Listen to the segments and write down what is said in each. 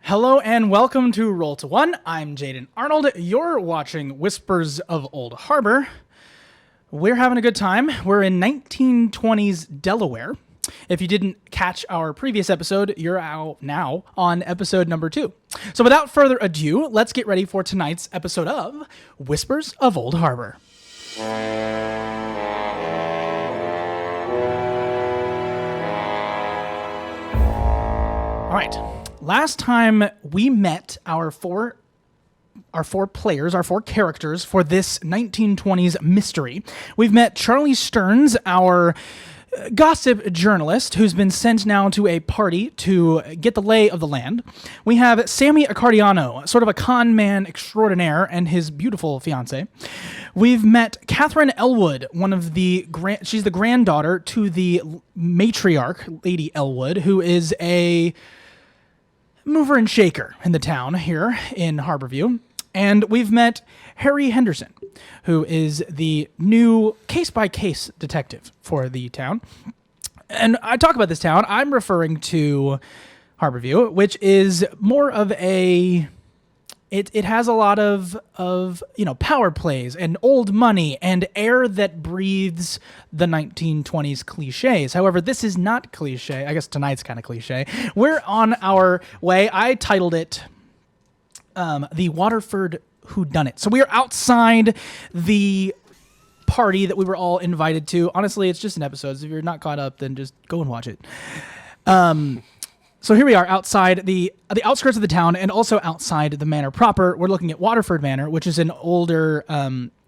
Hello and welcome to Roll to One. I'm Jaden Arnold. You're watching Whispers of Old Harbor. We're having a good time. We're in 1920s Delaware. If you didn't catch our previous episode, you're out now on episode number 2. So without further ado, let's get ready for tonight's episode of Whispers of Old Harbor. All right. Last time we met our four players, our four characters for this 1920s mystery. We've met Charlie Stearns, our gossip journalist, who's been sent now to a party to get the lay of the land. We have Sammy Accardiano, sort of a con man extraordinaire, and his beautiful fiancée. We've met Catherine Elwood, she's the granddaughter to the matriarch, Lady Elwood, who is a mover and shaker in the town here in Harborview. And we've met Harry Henderson, who is the new case-by-case detective for the town. And I talk about this town, I'm referring to Harborview, which is more of a... It has a lot of power plays and old money and air that breathes the 1920s cliches. However, this is not cliche. I guess tonight's kind of cliche. We're on our way. I titled it The Waterford Whodunit. So we are outside the party that we were all invited to. Honestly, it's just an episode. So if you're not caught up, then just go and watch it. So here we are outside the outskirts of the town and also outside the manor proper. We're looking at Waterford Manor, which is an older,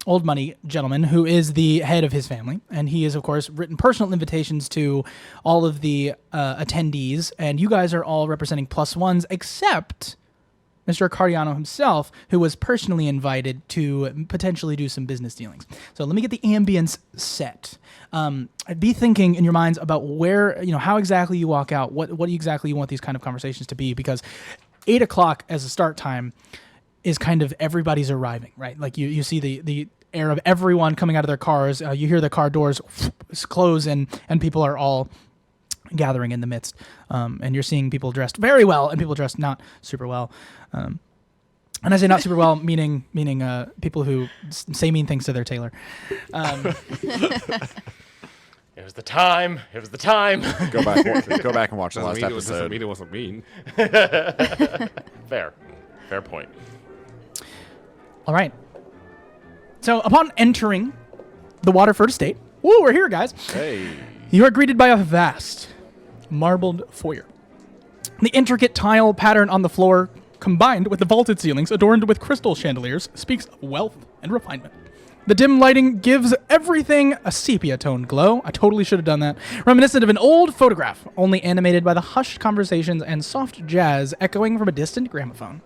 old money gentleman who is the head of his family. And he has, of course, written personal invitations to all of the attendees. And you guys are all representing +1s, except Mr. Accardiano himself, who was personally invited to potentially do some business dealings. So let me get the ambience set. I'd be thinking in your minds about where, how exactly you walk out, what exactly you want these kind of conversations to be, because 8 o'clock as a start time is kind of everybody's arriving, right? Like you see the air of everyone coming out of their cars. You hear the car doors close and people are all gathering in the midst. And you're seeing people dressed very well and people dressed not super well. And I say not super well, meaning people who say mean things to their tailor. It was the time. Go back and watch the last episode. Doesn't mean it wasn't mean. Fair point. All right. So upon entering the Waterford estate, woo, we're here, guys. Hey. You are greeted by a vast marbled foyer. The intricate tile pattern on the floor, combined with the vaulted ceilings adorned with crystal chandeliers, speaks of wealth and refinement. The dim lighting gives everything a sepia-toned glow. I totally should have done that. Reminiscent of an old photograph, only animated by the hushed conversations and soft jazz echoing from a distant gramophone.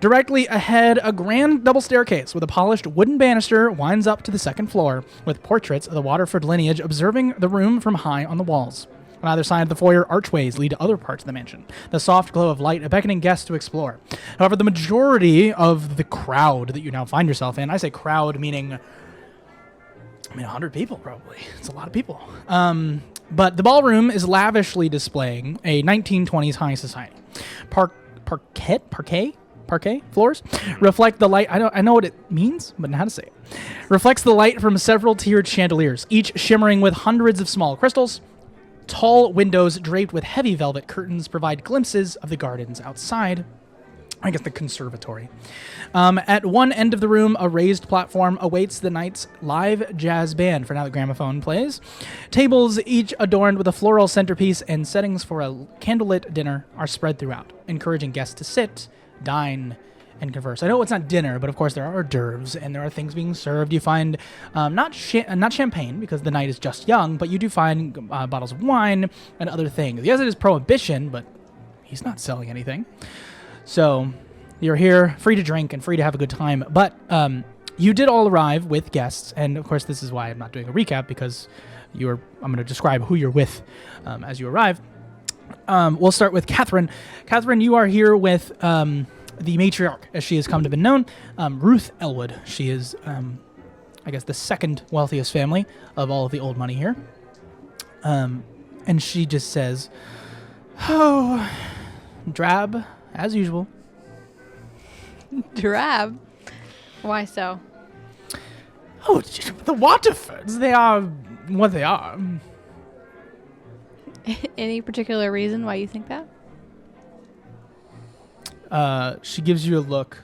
Directly ahead, a grand double staircase with a polished wooden banister winds up to the second floor, with portraits of the Waterford lineage observing the room from high on the walls. On either side of the foyer, archways lead to other parts of the mansion, the soft glow of light beckoning guests to explore. However, the majority of the crowd that you now find yourself in, I say crowd meaning 100 people probably. It's a lot of people. But the ballroom is lavishly displaying a 1920s high society. Parquet floors reflect the light. I know what it means, but not how to say it. Reflects the light from several tiered chandeliers, each shimmering with hundreds of small crystals. Tall windows draped with heavy velvet curtains provide glimpses of the gardens outside. I guess the conservatory. At one end of the room, a raised platform awaits the night's live jazz band, for now the gramophone plays. Tables, each adorned with a floral centerpiece, and settings for a candlelit dinner are spread throughout, encouraging guests to sit, dine, and converse. I know it's not dinner, but of course there are hors d'oeuvres and there are things being served. You find not champagne because the night is just young, but you do find bottles of wine and other things. Yes, it is prohibition, but he's not selling anything. So you're here, free to drink and free to have a good time. But you did all arrive with guests, and of course this is why I'm not doing a recap, because I'm going to describe who you're with as you arrive. We'll start with Catherine. Catherine, you are here with the matriarch, as she has come to be known, Ruth Elwood. She is, I guess, the second wealthiest family of all of the old money here. And she just says, "Oh, drab as usual. Drab? Why so? Oh, the Waterfords, they are what they are. Any particular reason why you think that? She gives you a look.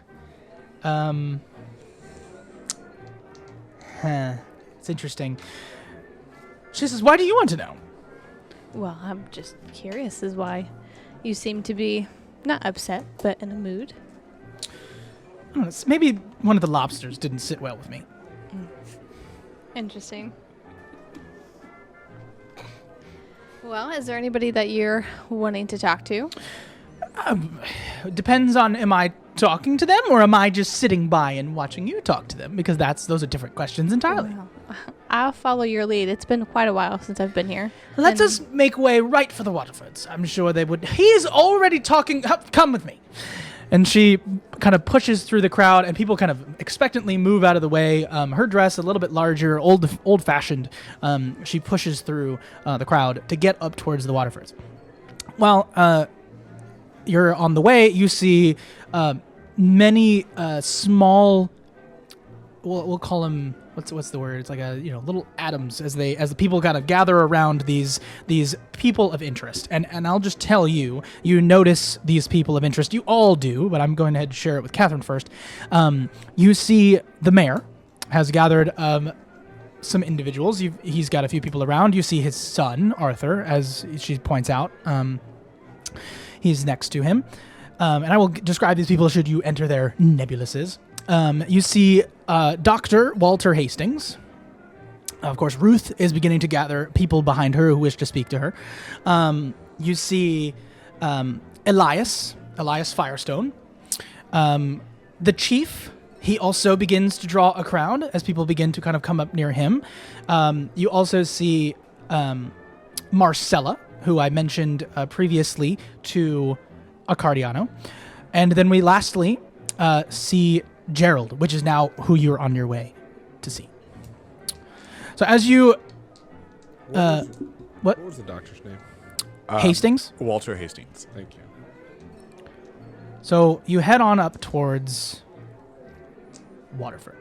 It's interesting. She says, why do you want to know? Well, I'm just curious as why you seem to be not upset, but in a mood. I don't know, maybe one of the lobsters didn't sit well with me. Interesting. Well, is there anybody that you're wanting to talk to? Depends on, am I talking to them or am I just sitting by and watching you talk to them? Because those are different questions entirely. Well, I'll follow your lead. It's been quite a while since I've been here. Let's us make way right for the Waterfords. I'm sure they would. He's already talking. Come with me. And she kind of pushes through the crowd, and people kind of expectantly move out of the way. Her dress a little bit larger, old-fashioned. She pushes through the crowd to get up towards the Waterfords. While you're on the way, you see many small. We'll call them. What's the word? It's like little atoms as the people kind of gather around these people of interest. And I'll just tell you notice these people of interest. You all do, but I'm going ahead to share it with Catherine first. You see the mayor has gathered some individuals. He's got a few people around. You see his son, Arthur, as she points out. He's next to him. And I will describe these people should you enter their nebuluses. You see Dr. Walter Hastings. Of course, Ruth is beginning to gather people behind her who wish to speak to her. You see Elias Firestone. The chief, he also begins to draw a crowd as people begin to kind of come up near him. You also see Marcella, who I mentioned previously to Accardiano. And then we lastly see Gerald, which is now who you're on your way to see. So as you... What was the doctor's name? Hastings? Walter Hastings. Thank you. So you head on up towards Waterford.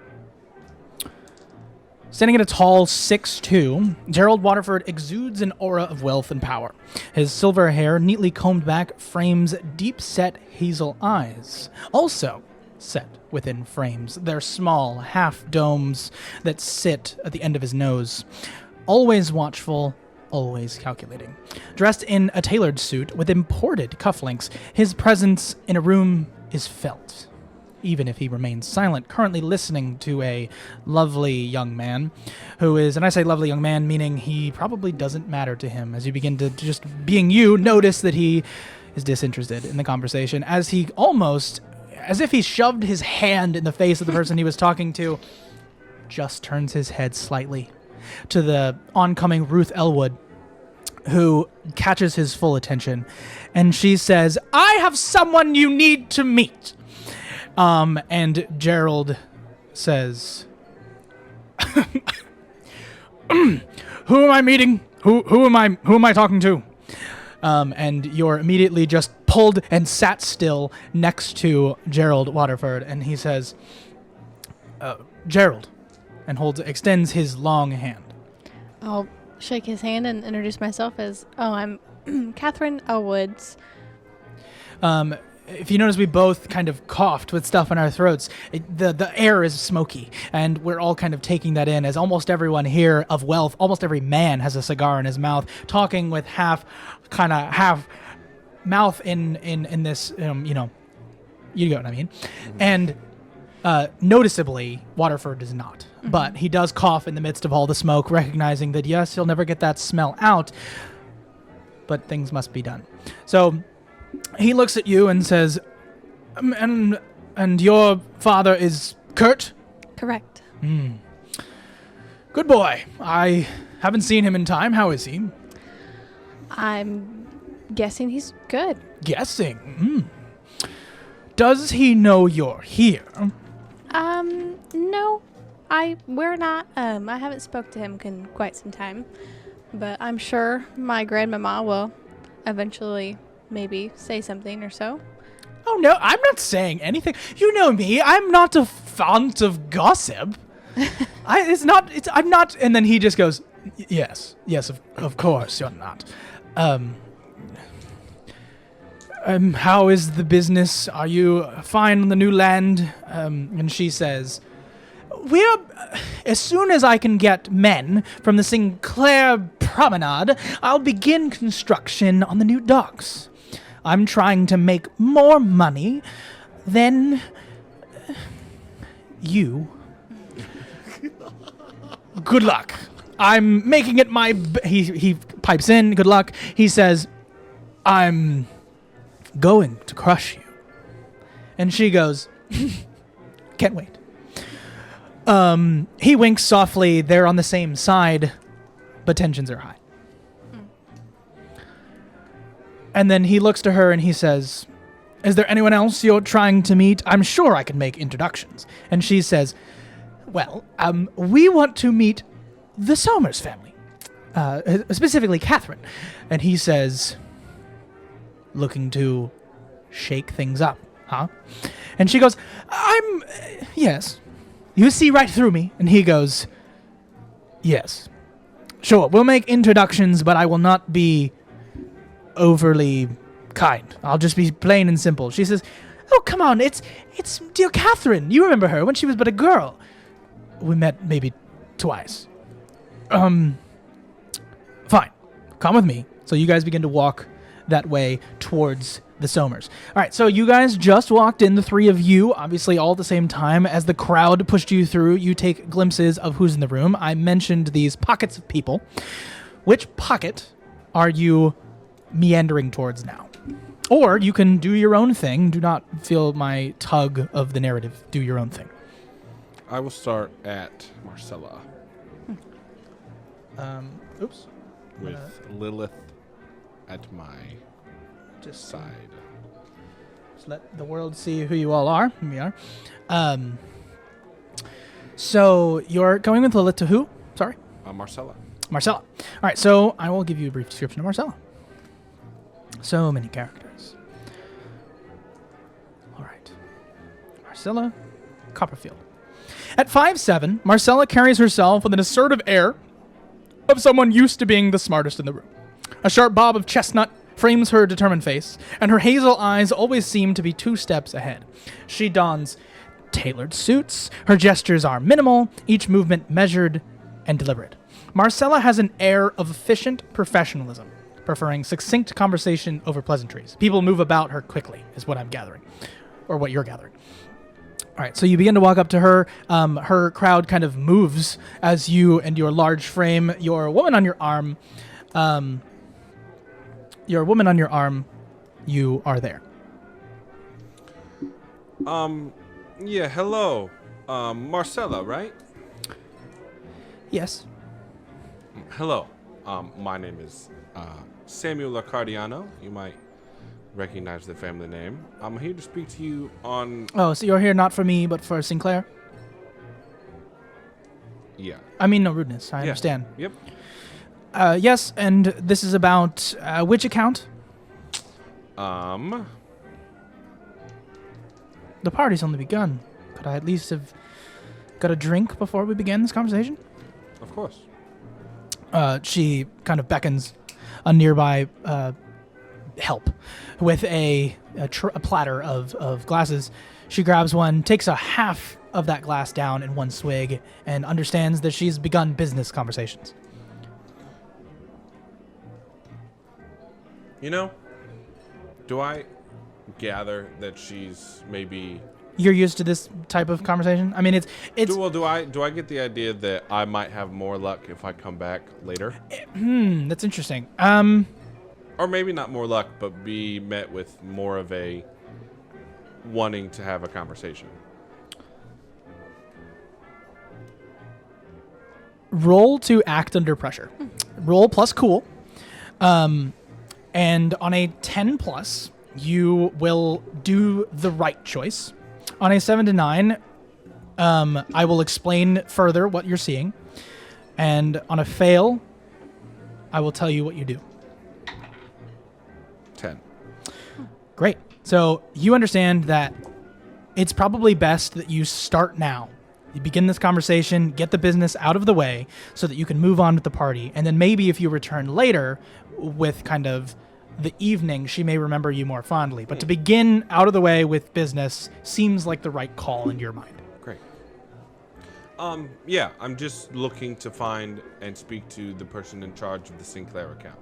Standing at a tall 6'2", Gerald Waterford exudes an aura of wealth and power. His silver hair, neatly combed back, frames deep-set hazel eyes. Also set within frames. They're small, half-domes that sit at the end of his nose. Always watchful, always calculating. Dressed in a tailored suit with imported cufflinks, his presence in a room is felt, even if he remains silent, currently listening to a lovely young man who is, and I say lovely young man, meaning he probably doesn't matter to him. As you begin to, just being you, notice that he is disinterested in the conversation, as he almost, as if he shoved his hand in the face of the person he was talking to, just turns his head slightly to the oncoming Ruth Elwood, who catches his full attention. And she says, I have someone you need to meet. And Gerald says, who am I meeting? Who am I talking to? And you're immediately just pulled and sat still next to Gerald Waterford, and he says, Gerald, and extends his long hand. I'll shake his hand and introduce myself as, I'm Catherine Elwoods. If you notice, we both kind of coughed with stuff in our throats. The air is smoky, and we're all kind of taking that in, as almost everyone here of wealth, almost every man has a cigar in his mouth, talking with half mouth in this, you know what I mean. And noticeably, Waterford does not. Mm-hmm. But he does cough in the midst of all the smoke, recognizing that, yes, he'll never get that smell out, but things must be done. So he looks at you and says, and your father is Kurt? Correct. Good boy. I haven't seen him in time. How is he? I'm guessing he's good. Guessing? Does he know you're here? No. We're not. I haven't spoke to him in quite some time, but I'm sure my grandmama will eventually maybe say something or so. Oh, no, I'm not saying anything. You know me. I'm not a font of gossip. I'm not. And then he just goes, yes, of course you're not. How is the business? Are you fine on the new land? And she says, as soon as I can get men from the Sinclair Promenade, I'll begin construction on the new docks. I'm trying to make more money than you. Good luck. I'm making it my... He pipes in, good luck. He says, I'm going to crush you. And she goes, can't wait. He winks softly. They're on the same side, but tensions are high. And then he looks to her and he says, is there anyone else you're trying to meet? I'm sure I can make introductions. And she says, well, we want to meet the Somers family, specifically Catherine. And he says, looking to shake things up, huh? And she goes, yes. You see right through me. And he goes, yes. Sure, we'll make introductions, but I will not be overly kind. I'll just be plain and simple. She says, oh, come on, it's dear Catherine. You remember her when she was but a girl. We met maybe twice. Fine. Come with me. So you guys begin to walk that way towards the Somers. All right, so you guys just walked in, the three of you, obviously all at the same time. As the crowd pushed you through, you take glimpses of who's in the room. I mentioned these pockets of people. Which pocket are you meandering towards now? Or you can do your own thing. Do not feel my tug of the narrative. Do your own thing. I will start at Marcella. Oops. With Lilith at my side. Just let the world see who you all are. Here we are. So you're going with Lilith to who? Sorry? Marcella. Marcella. All right, so I will give you a brief description of Marcella. So many characters. All right. Marcella Copperfield. At 5'7", Marcella carries herself with an assertive air of someone used to being the smartest in the room. A sharp bob of chestnut frames her determined face, and her hazel eyes always seem to be 2 steps ahead. She dons tailored suits. Her gestures are minimal, each movement measured and deliberate. Marcella has an air of efficient professionalism, preferring succinct conversation over pleasantries. People move about her quickly, is what I'm gathering, or what you're gathering. All right, so you begin to walk up to her. Her crowd kind of moves as you and your large frame, your woman on your arm, you are there. Yeah, hello. Marcella, right? Yes. Hello. My name is Samuel Lacardiano. You might recognize the family name. I'm here to speak to you on... Oh, so you're here not for me, but for Sinclair? Yeah. I mean, no rudeness. I understand. Yep. Yes, and this is about which account? The The party's only begun. Could I at least have got a drink before we began this conversation? Of course. She kind of beckons a nearby help with a platter of glasses. She grabs one, takes a half of that glass down in one swig, and understands that she's begun business conversations. You know, do I gather that she's maybe... You're used to this type of conversation? I mean, it's Do I get the idea that I might have more luck if I come back later? That's interesting. Or maybe not more luck, but be met with more of a wanting to have a conversation. Roll to act under pressure. Roll plus cool. And on a 10 plus, you will do the right choice. On a 7 to 9, I will explain further what you're seeing. And on a fail, I will tell you what you do. 10. Great. So you understand that it's probably best that you start now. You begin this conversation, get the business out of the way so that you can move on with the party. And then maybe if you return later with kind of the evening, she may remember you more fondly. But to begin out of the way with business seems like the right call in your mind. Great. Yeah, I'm just looking to find and speak to the person in charge of the Sinclair account.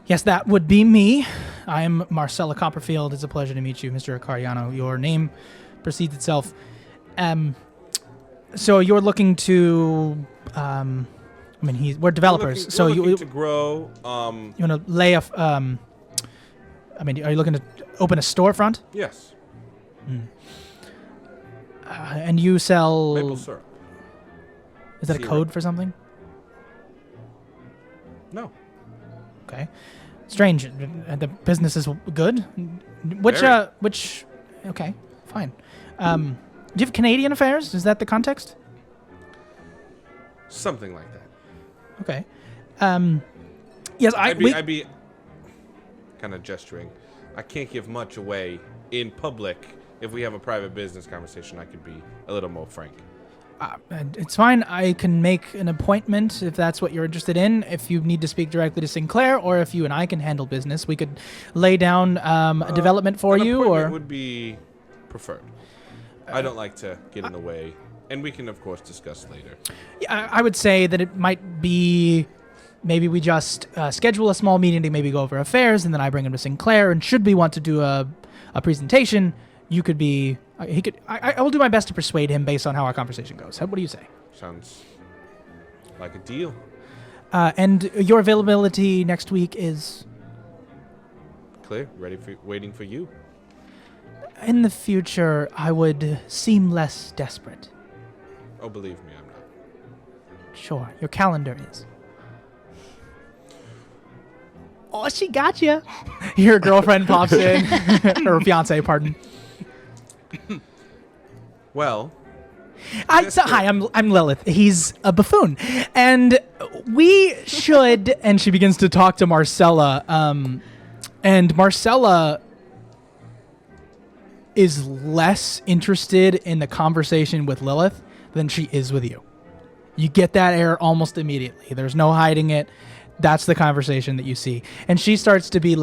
Yes, that would be me. I'm Marcella Copperfield. It's a pleasure to meet you, Mr. Acariano. Your name precedes itself. So you're looking to, we're developers. We're looking to grow. You want to lay a, are you looking to open a storefront? Yes. And you sell... Maple syrup. Is that a code for something? No. Okay. Strange. The business is good. Which? Okay, fine. Do you have Canadian affairs? Is that the context? Something like that. Okay. Yes, I'd be kind of gesturing. I can't give much away in public. If we have a private business conversation, I could be a little more frank. It's fine. I can make an appointment if that's what you're interested in. If you need to speak directly to Sinclair, or if you and I can handle business, we could lay down a development for you. Or would be preferred. I don't like to get in the way, and we can of course discuss later. Yeah, I would say that it might be maybe we just schedule a small meeting to maybe go over affairs, and then I bring him to Sinclair. And should we want to do a presentation, you could be. I will do my best to persuade him based on how our conversation goes. What do you say? Sounds like a deal. And your availability next week is? Clear. Waiting for you. In the future, I would seem less desperate. Oh, believe me, I'm not. Sure, your calendar is. Oh, she got you. Your girlfriend pops in, or fiance, pardon. Well, hi, I'm Lilith. He's a buffoon, and we should. And she begins to talk to Marcella, and Marcella is less interested in the conversation with Lilith than she is with you. You get that air almost immediately. There's no hiding it. That's the conversation that you see. And Lilith starts to be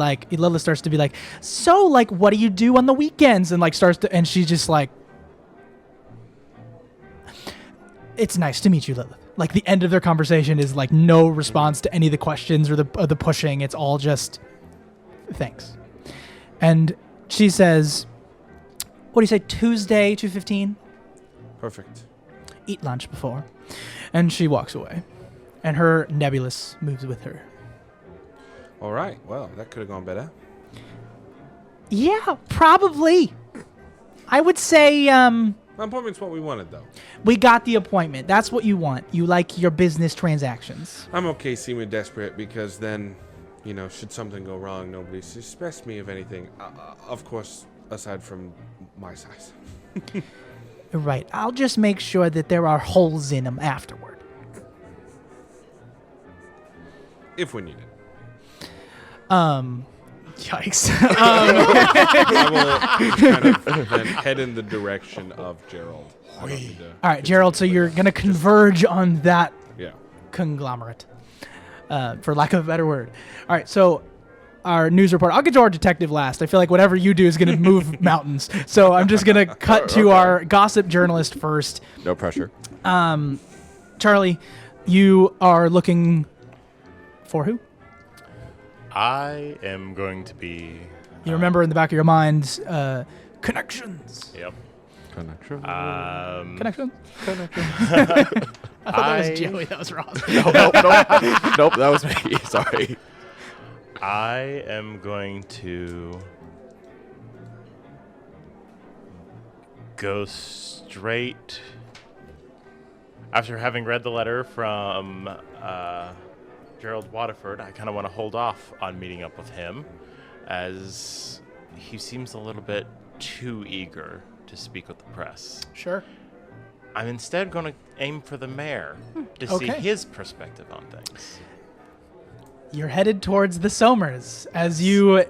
like, so, like, what do you do on the weekends? And, like, and she's just like, it's nice to meet you, Lilith. Like, the end of their conversation is, like, no response to any of the questions or the pushing. It's all just, thanks. And she says, what do you say, Tuesday, 2:15? perfect. Eat lunch before. And she walks away. And her nebulous moves with her. All right. Well, that could have gone better. Yeah, probably. I would say My appointment's what we wanted, though. we got the appointment. That's what you want. You like your business transactions. I'm okay seeming desperate because then, should something go wrong, nobody suspects me of anything. Of course, aside from my size. Right. I'll just make sure that there are holes in them afterward. If we need it. Yikes. I will kind of then head in the direction of Gerald. All right, Gerald, so you're going to converge on that Yeah. conglomerate, for lack of a better word. All right, so our news report. I'll get to our detective last. I feel like whatever you do is going to move mountains. So I'm just going to cut to our gossip journalist first. No pressure. Charlie, you are looking for who? I am going to be. You remember in the back of your mind, connections. Yep. Connection. Connections? I thought that was Joey. That was Ross. Nope, that was me. Sorry. I am going to go straight after having read the letter from Gerald Waterford. I kind of want to hold off on meeting up with him, as he seems a little bit too eager to speak with the press. Sure. I'm instead going to aim for the mayor to see his perspective on things. You're headed towards the Somers as you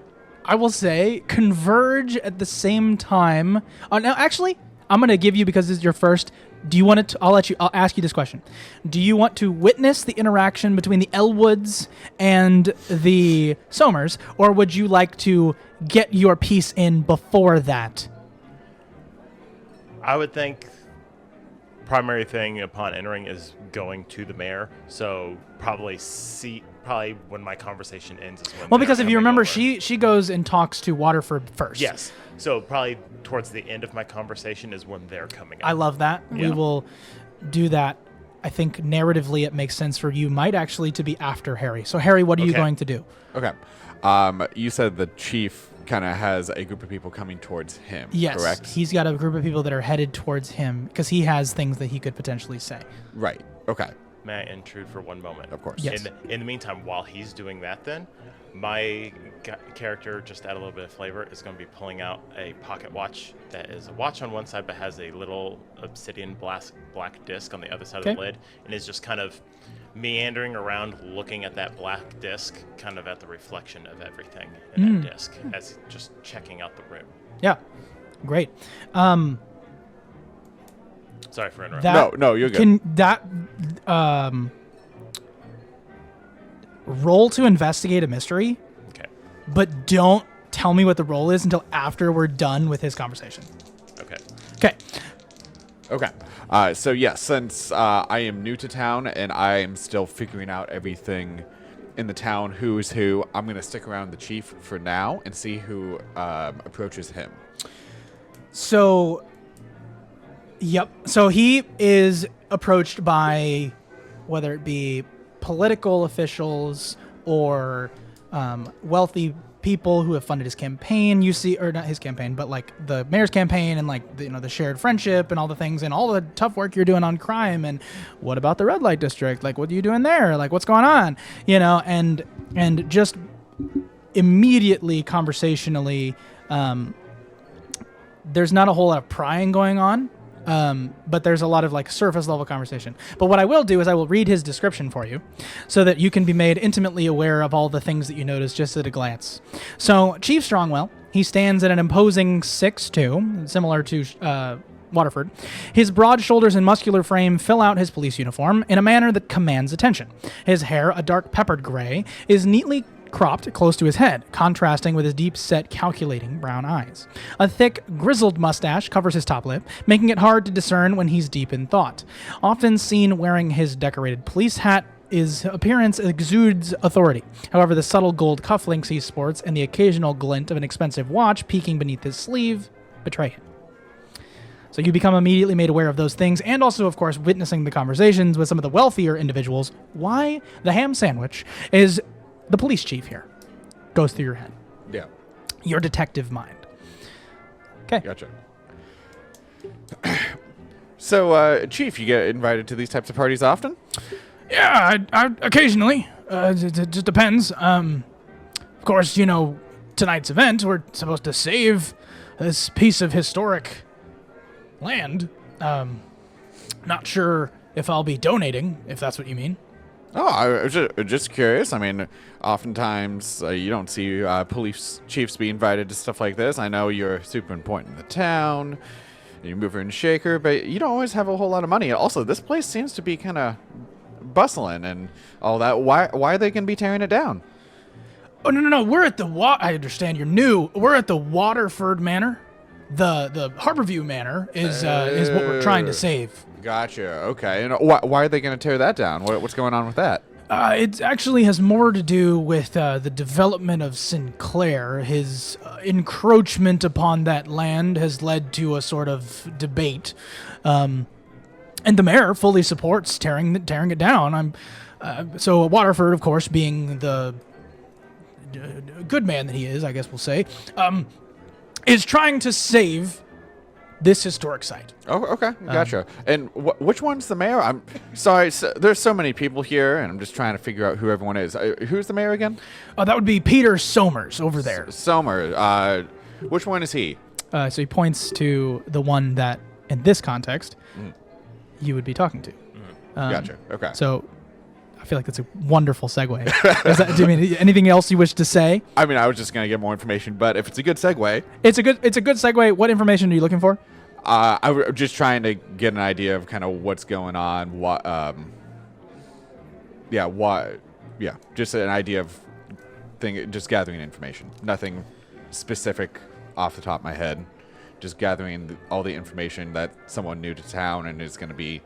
I will say, converge at the same time. Now, actually, I'm going to give you, because this is your first, do you want to, I'll ask you this question. Do you want to witness the interaction between the Elwoods and the Somers, or would you like to get your piece in before that? I would think primary thing upon entering is going to the mayor. So probably when my conversation ends is when. Well, because if you remember, over. she goes and talks to Waterford first. Yes. So probably towards the end of my conversation is when they're coming up. I love that. Yeah. We will do that. I think narratively it makes sense for you might actually to be after Harry. So Harry, what are you going to do? Okay. You said the chief kind of has a group of people coming towards him, Yes. correct? He's got a group of people that are headed towards him because he has things that he could potentially say. Right. Okay. May I intrude for one moment? Of course. Yes. In the meantime, while he's doing that, then my character, just to add a little bit of flavor, is going to be pulling out a pocket watch that is a watch on one side but has a little obsidian black disc on the other side of the lid, and is just kind of meandering around looking at that black disc, kind of at the reflection of everything in that disc, as just checking out the room. Yeah. Great. Sorry for interrupting. No, you're good. Can that roll to investigate a mystery, Okay. but don't tell me what the roll is until after we're done with his conversation. Okay. Okay. Okay. So yes, since I am new to town and I am still figuring out everything in the town, who's who, I'm going to stick around the chief for now and see who approaches him. So, yep. So he is approached by whether it be political officials or wealthy people who have funded his campaign. You see, or not his campaign, but like the mayor's campaign, and like the shared friendship and all the things and all the tough work you're doing on crime. And what about the red light district? Like, what are you doing there? Like, what's going on? And just immediately conversationally, there's not a whole lot of prying going on. But there's a lot of like surface level conversation. But what I will do is I will read his description for you so that you can be made intimately aware of all the things that you notice just at a glance. So Chief Strongwell, he stands at an imposing 6'2", similar to Waterford. His broad shoulders and muscular frame fill out his police uniform in a manner that commands attention. His hair, a dark peppered gray, is neatly cropped close to his head, contrasting with his deep-set, calculating brown eyes. A thick, grizzled mustache covers his top lip, making it hard to discern when he's deep in thought. Often seen wearing his decorated police hat, his appearance exudes authority. However, the subtle gold cufflinks he sports and the occasional glint of an expensive watch peeking beneath his sleeve betray him. So you become immediately made aware of those things, and also, of course, witnessing the conversations with some of the wealthier individuals. Why the ham sandwich is the police chief here goes through your head. Yeah. Your detective mind. Okay. Gotcha. So, Chief, you get invited to these types of parties often? Yeah, I occasionally. It just depends. Of course, tonight's event, we're supposed to save this piece of historic land. Not sure if I'll be donating, if that's what you mean. Oh, I was just curious. I mean, oftentimes you don't see police chiefs be invited to stuff like this. I know you're super important in the town, you mover and shaker, but you don't always have a whole lot of money. Also, this place seems to be kind of bustling and all that. Why are they going to be tearing it down? Oh, no. We're at the I understand you're new. We're at the Waterford Manor. The Harborview Manor is what we're trying to save. Gotcha. Okay. And why are they going to tear that down? What's going on with that? It actually has more to do with the development of Sinclair. His encroachment upon that land has led to a sort of debate, and the mayor fully supports tearing it down. So Waterford, of course, being the good man that he is, I guess we'll say, is trying to save this historic site. Oh, okay. Gotcha. And which one's the mayor? I'm sorry. There's so many people here, and I'm just trying to figure out who everyone is. Who's the mayor again? That would be Peter Somers over there. Somer. Which one is he? So he points to the one that, in this context, you would be talking to. Gotcha. Okay. So I feel like that's a wonderful segue. Do you mean anything else you wish to say? I mean, I was just gonna get more information, but if it's a good segue, It's a good segue. What information are you looking for? I'm just trying to get an idea of kind of what's going on. Just an idea of just gathering information. Nothing specific off the top of my head. Just gathering all the information that someone new to town and is going to be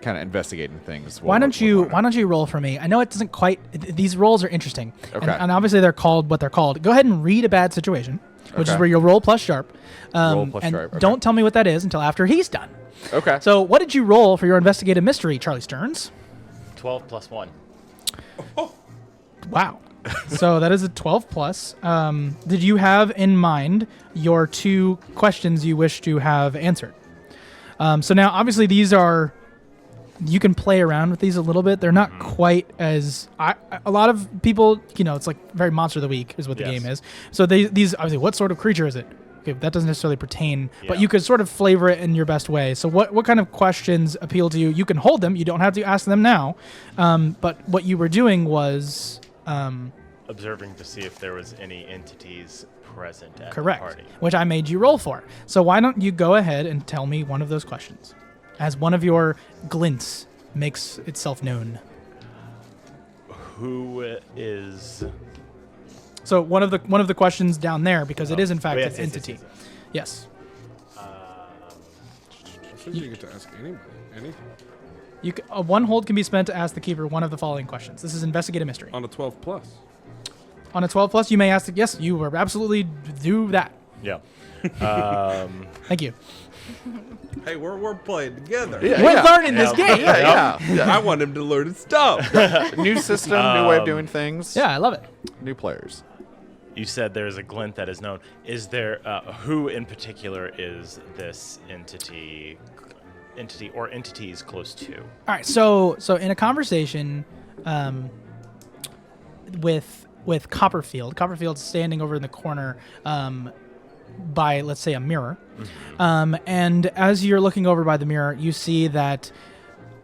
kind of investigating things. Why don't you roll for me? I know it doesn't quite. These rolls are interesting. Okay. And obviously they're called what they're called. Go ahead and read a bad situation, which is Okay. where you'll roll plus sharp. Roll plus and sharp, okay. don't tell me what that is until after he's done. Okay. So what did you roll for your investigative mystery, Charlie Stearns? 12 plus 1. Wow. So that is a 12 plus. Did you have in mind your 2 questions you wish to have answered? So now, obviously, these are... You can play around with these a little bit. They're not quite as... a lot of people, it's like very Monster of the Week is what the Yes. game is. So these, obviously, what sort of creature is it? Okay, that doesn't necessarily pertain, but Yeah. you could sort of flavor it in your best way. So what kind of questions appeal to you? You can hold them. You don't have to ask them now. But what you were doing was... Observing to see if there was any entities present at Correct, the party. which I made you roll for. So why don't you go ahead and tell me one of those questions, as one of your glints makes itself known. Who is... So one of the questions down there, because it is in fact yes, an yes, entity. yes. Yes. I think you get to ask anybody anything. One hold can be spent to ask the keeper one of the following questions. This is investigate a mystery. On a 12 plus. On a 12 plus, you may ask. Yes, you will absolutely do that. Yeah. Thank you. Hey, we're playing together. Yeah, We're yeah. learning this game. Yeah. I want him to learn his stuff. New system, new way of doing things. Yeah, I love it. New players. You said there's a glint that is known. Is there... who in particular is this entity or entities close to? All right, so in a conversation with Copperfield's standing over in the corner by, let's say, a mirror. And as you're looking over by the mirror, you see that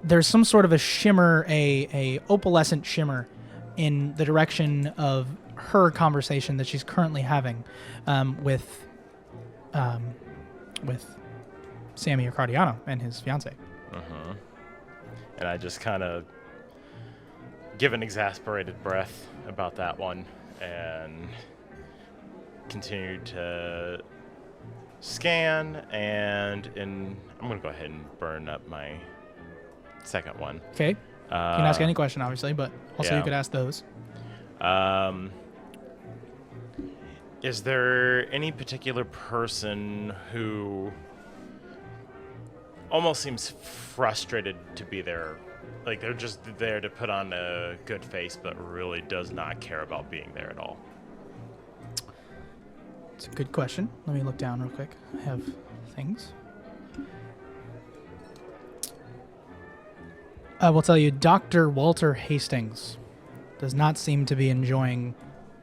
there's some sort of a shimmer, a opalescent shimmer in the direction of her conversation that she's currently having with Sammy Accardiano and his fiance. And I just kind of give an exasperated breath about that one and continue to scan, and I'm going to go ahead and burn up my second one. Okay. You can ask any question, obviously, but also you yeah. could ask those. Is there any particular person who almost seems frustrated to be there? Like they're just there to put on a good face, but really does not care about being there at all. It's a good question. Let me look down real quick. I have things. I will tell you, Dr. Walter Hastings does not seem to be enjoying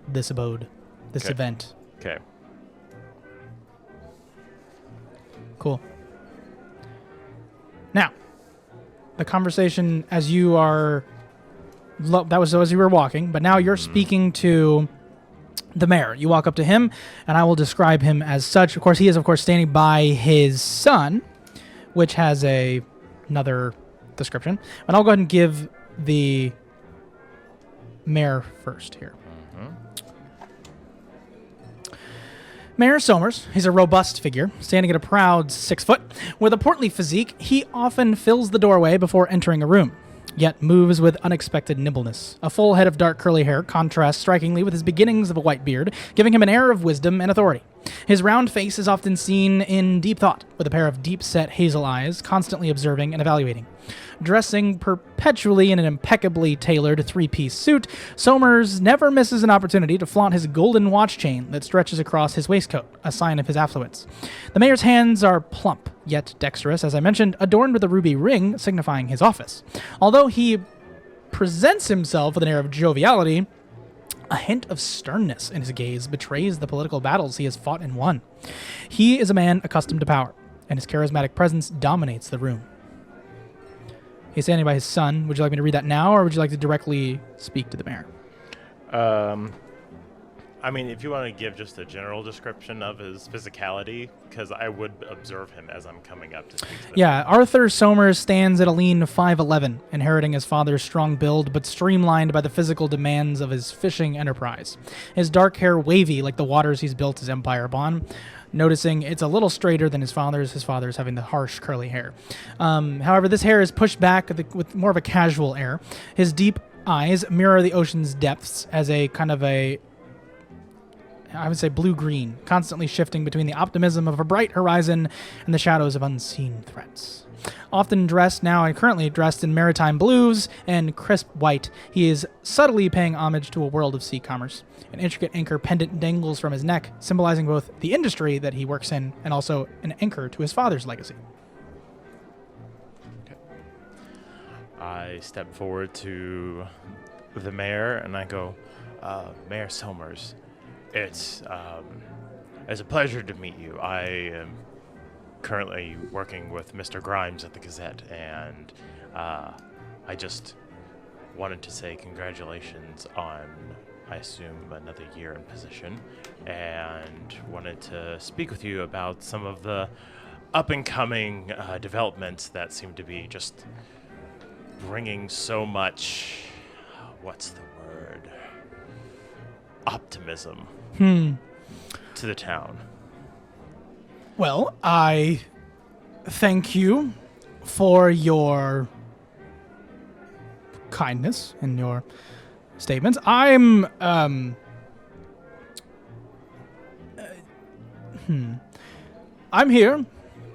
this abode, this Okay. event. Okay. Cool. Now, the conversation as you are... that was as you were walking, but now you're speaking to the mayor. You walk up to him, and I will describe him as such. Of course, he is, standing by his son, which has another description. And I'll go ahead and give the mayor first here. Mayor Somers, he's a robust figure, standing at a proud 6 foot. With a portly physique, he often fills the doorway before entering a room, yet moves with unexpected nimbleness. A full head of dark curly hair contrasts strikingly with his beginnings of a white beard, giving him an air of wisdom and authority. His round face is often seen in deep thought, with a pair of deep-set hazel eyes, constantly observing and evaluating. Dressing perpetually in an impeccably tailored three-piece suit, Somers never misses an opportunity to flaunt his golden watch chain that stretches across his waistcoat, a sign of his affluence. The mayor's hands are plump, yet dexterous, as I mentioned, adorned with a ruby ring signifying his office. Although he presents himself with an air of joviality, a hint of sternness in his gaze betrays the political battles he has fought and won. He is a man accustomed to power, and his charismatic presence dominates the room. He's standing by his son. Would you like me to read that now, or would you like to directly speak to the mayor? I mean, if you want to give just a general description of his physicality, because I would observe him as I'm coming up to speak to the Yeah, Arthur Somers stands at a lean 5'11", inheriting his father's strong build, but streamlined by the physical demands of his fishing enterprise. His dark hair wavy like the waters he's built his empire upon, noticing it's a little straighter than his father's having the harsh curly hair. However, this hair is pushed back with more of a casual air. His deep eyes mirror the ocean's depths as a kind of a, I would say, blue-green, constantly shifting between the optimism of a bright horizon and the shadows of unseen threats. Often dressed now and currently dressed in maritime blues and crisp white, he is subtly paying homage to a world of sea commerce. An intricate anchor pendant dangles from his neck, symbolizing both the industry that he works in and also an anchor to his father's legacy. I step forward to the mayor and I go, Mayor Somers, it's a pleasure to meet you. I am currently working with Mr. Grimes at the Gazette, and I just wanted to say congratulations on, I assume, another year in position, and wanted to speak with you about some of the up-and-coming developments that seem to be just bringing so much, what's the word, optimism to the town. Well, I thank you for your kindness and your statements. I'm here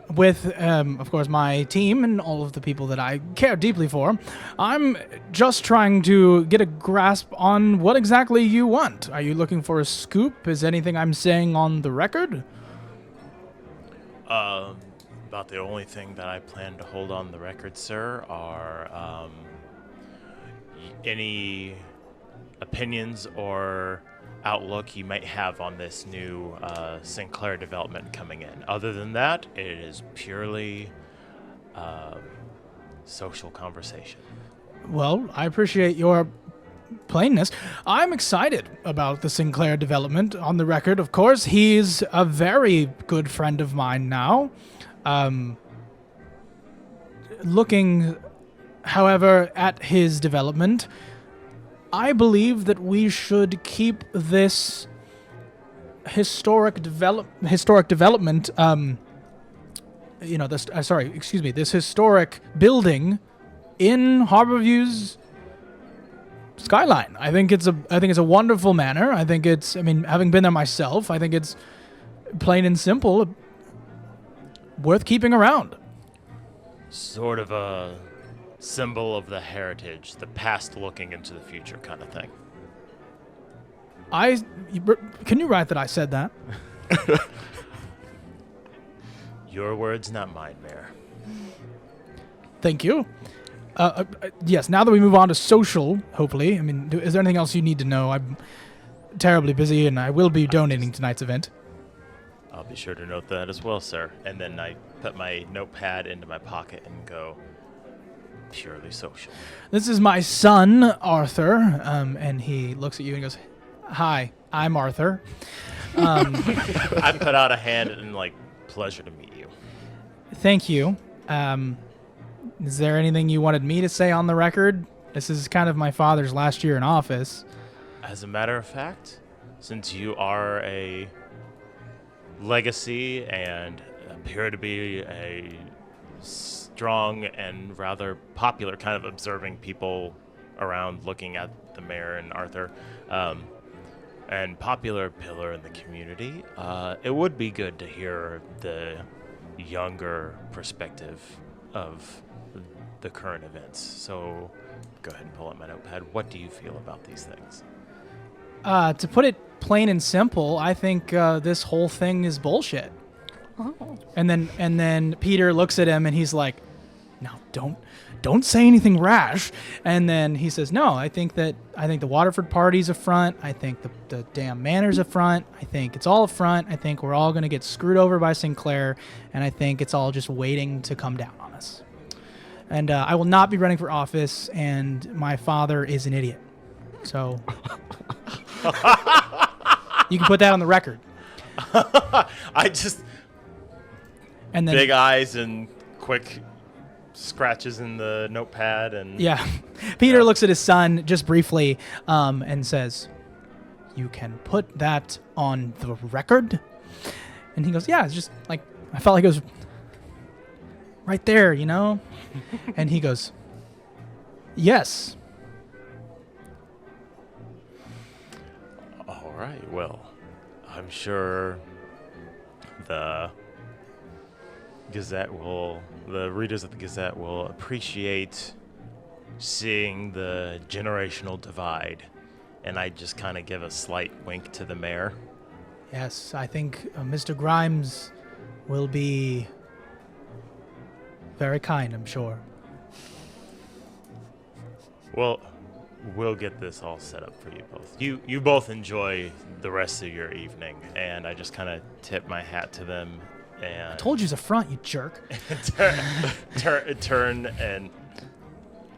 with, of course, my team and all of the people that I care deeply for. I'm just trying to get a grasp on what exactly you want. Are you looking for a scoop? Is anything I'm saying on the record? About the only thing that I plan to hold on the record, sir, are any opinions or outlook you might have on this new Sinclair development coming in. Other than that, it is purely social conversation. Well, I appreciate your plainness. I'm excited about the Sinclair development. On the record, of course, he's a very good friend of mine now. Looking, however, at his development, I believe that we should keep this historic development, this historic building in Harborview's skyline. I think it's a wonderful manor. Having been there myself, I think it's plain and simple worth keeping around. Sort of a symbol of the heritage, the past looking into the future kind of thing. Can you write that I said that? Your words, not mine, Mayor. Thank you. Yes, now that we move on to social, hopefully, is there anything else you need to know? I'm terribly busy, and I will be donating tonight's event. I'll be sure to note that as well, sir. And then I put my notepad into my pocket and go, purely social. This is my son, Arthur, and he looks at you and goes, "Hi, I'm Arthur." I put out a hand and, pleasure to meet you. Thank you. Is there anything you wanted me to say on the record? This is kind of my father's last year in office. As a matter of fact, since you are a legacy and appear to be a strong and rather popular kind of observing people around looking at the mayor and Arthur, and popular pillar in the community, it would be good to hear the younger perspective of the current events. So go ahead and pull up my notepad. What do you feel about these things? To put it plain and simple, I think this whole thing is bullshit. Oh. And then Peter looks at him and he's like, "No, don't say anything rash." And then he says, "No, I think the Waterford party's a front. I think the damn manor's a front. I think it's all a front. I think we're all going to get screwed over by Sinclair, and I think it's all just waiting to come down on us." And I will not be running for office, and my father is an idiot. So you can put that on the record. I just And then big eyes and quick scratches in the notepad and yeah, Peter looks at his son just briefly and says, "You can put that on the record." And he goes, "Yeah, it's just like I felt like it was right there, you know." And he goes, "Yes." All right. Well, I'm sure the readers of the Gazette will appreciate seeing the generational divide. And I just kind of give a slight wink to the mayor. Yes, I think Mr. Grimes will be very kind, I'm sure. Well, we'll get this all set up for you both. You both enjoy the rest of your evening, and I just kind of tip my hat to them and Told you it's a front, you jerk. turn and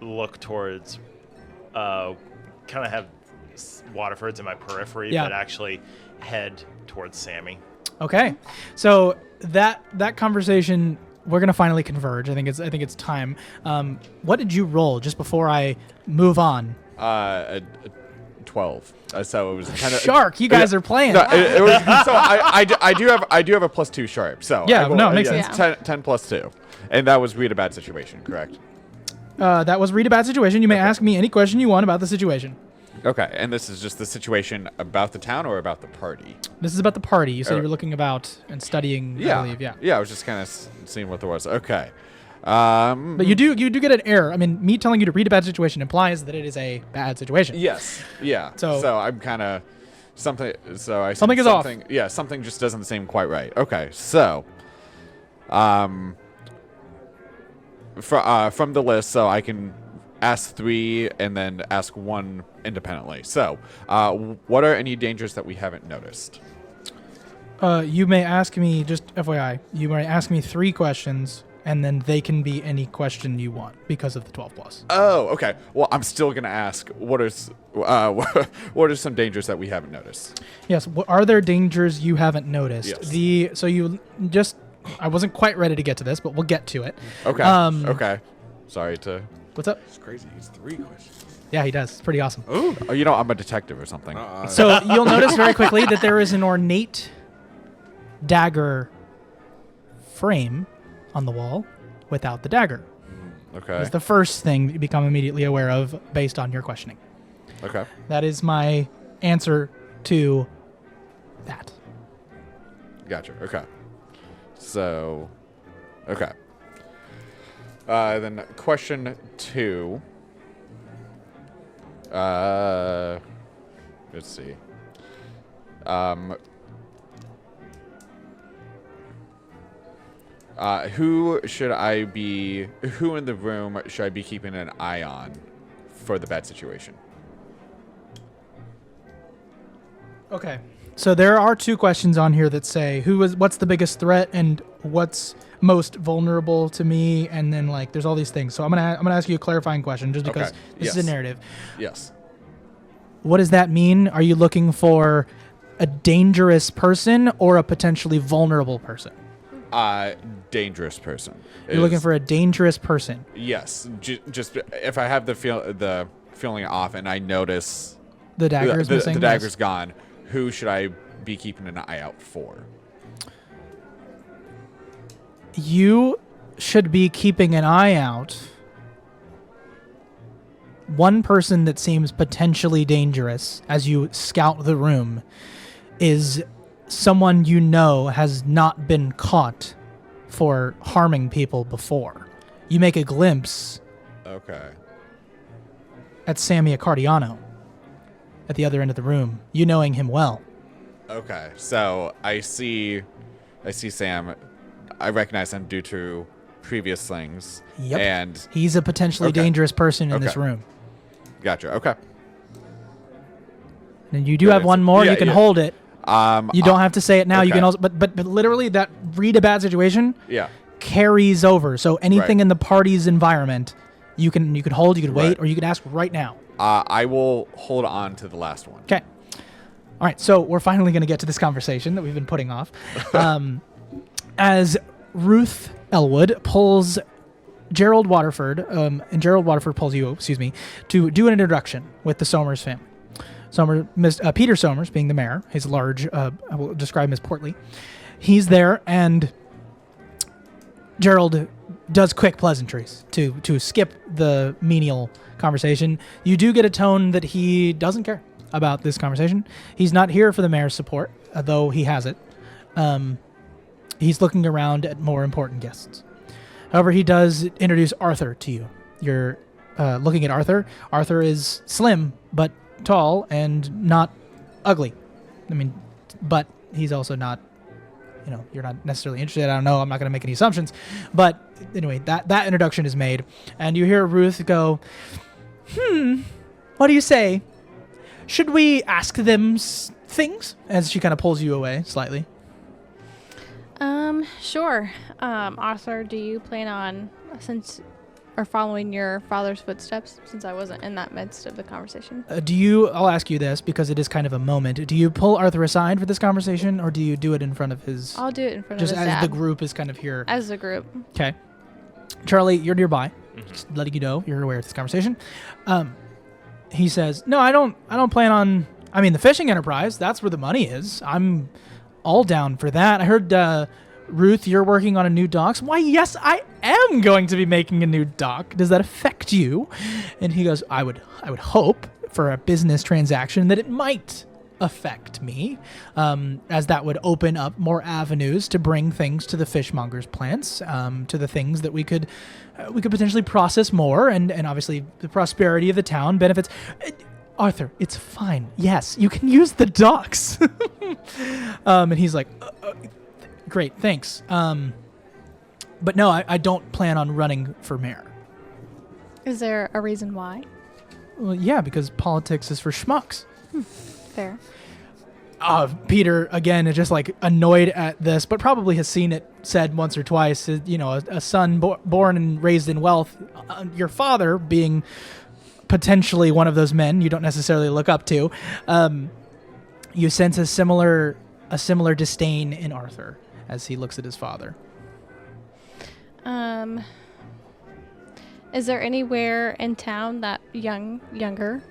look towards kind of have Waterford's in my periphery, Yeah. but actually head towards Sammy. Okay, so that conversation, we're gonna finally converge. I think it's time. What did you roll just before I move on? 12. So it was kind of Shark, you guys are playing. No, it was, so I do have a +2 sharp. So Yeah, I will- no, it makes yeah, sense. it's 10 plus 2, and that was read a bad situation, correct? That was read a bad situation. You may ask me any question you want about the situation. Okay, and this is just the situation about the town or about the party? This is about the party. You said Oh. you were looking about and studying. Yeah, I believe. Yeah. yeah. I was just kind of seeing what there was. Okay. But you do get an error. I mean, me telling you to read a bad situation implies that it is a bad situation. Yes. Yeah. So- I'm kind of something. So I said Something is off. Yeah, something just doesn't seem quite right. Okay, so, from the list, so I can ask 3 and then ask 1 independently. So, what are any dangers that we haven't noticed? You may ask me, just FYI, you may ask me 3 questions, and then they can be any question you want because of the 12 plus. Oh, okay. Well, I'm still gonna ask what are some dangers that we haven't noticed? Yes. Are there dangers you haven't noticed? Yes. I wasn't quite ready to get to this, but we'll get to it. Okay. Okay. Sorry to. What's up? It's crazy. It's 3 questions. Yeah, he does. It's pretty awesome. Oh, I'm a detective or something. So you'll notice very quickly that there is an ornate dagger frame on the wall without the dagger. Okay. That's the first thing you become immediately aware of based on your questioning. Okay. That is my answer to that. Gotcha. Okay. So, okay. Then question 2. Let's see. Who in the room should I be keeping an eye on for the bad situation? Okay. So there are 2 questions on here that say what's the biggest threat and what's most vulnerable to me, and then there's all these things. So I'm gonna ask you a clarifying question just because Okay. this is Yes. a narrative. Yes. What does that mean? Are you looking for a dangerous person or a potentially vulnerable person? Dangerous person. You're looking for a dangerous person. Yes. Just if I have the feeling off and I notice The dagger is missing. the yes. dagger's gone, who should I be keeping an eye out for? You should be keeping an eye out. One person that seems potentially dangerous as you scout the room is someone you know has not been caught for harming people before. You make a glimpse Okay. at Sammy Accardiano at the other end of the room, you knowing him well. Okay. So I see Sam. I recognize him due to previous things. Yep. And He's a potentially Okay. dangerous person in this Okay. room. gotcha. Okay. And you do Good have one answer. more. Yeah, You can yeah. hold it. You don't have to say it now. You okay. can also, but literally that read a bad situation Yeah. carries over. So anything Right. in the party's environment, you can hold, you can wait, Right. or you can ask right now. I will hold on to the last one. Okay. All right. So we're finally going to get to this conversation that we've been putting off. As Ruth Elwood pulls Gerald Waterford, and Gerald Waterford pulls you, to do an introduction with the Somers family. Peter Somers, being the mayor, he's large. I will describe him as portly. He's there, and Gerald does quick pleasantries to skip the menial conversation. You do get a tone that he doesn't care about this conversation. He's not here for the mayor's support, though he has it. He's looking around at more important guests. However, he does introduce Arthur to you. You're looking at Arthur. Arthur is slim, but tall and not ugly. I mean, but he's also not, you're not necessarily interested. I don't know. I'm not going to make any assumptions. But anyway, that introduction is made. And you hear Ruth go, what do you say? Should we ask them things? As she kind of pulls you away slightly. Sure. Arthur, do you plan on, following your father's footsteps, since I wasn't in that midst of the conversation? I'll ask you this because it is kind of a moment. Do you pull Arthur aside for this conversation, or do you do it in front of his... I'll do it in front of just his as dad. the group is kind of here. As a group. Okay. Charlie, you're nearby. Just letting you know you're aware of this conversation. He says, no, I don't plan on... I mean, the fishing enterprise, that's where the money is. I'm all down for that. I heard... Ruth, you're working on a new dock. Why, yes, I am going to be making a new dock. Does that affect you? And he goes, I would hope for a business transaction that it might affect me, as that would open up more avenues to bring things to the fishmonger's plants, to the things that we could potentially process more, and obviously the prosperity of the town benefits. Arthur, it's fine. Yes, you can use the docks. And he's like, great, thanks. But no, I don't plan on running for mayor. Is there a reason why? Well, yeah, because politics is for schmucks. Fair. Peter, again, is just like annoyed at this, but probably has seen it said once or twice. A son born and raised in wealth, your father being potentially one of those men you don't necessarily look up to. You sense a similar disdain in Arthur as he looks at his father. Is there anywhere in town that younger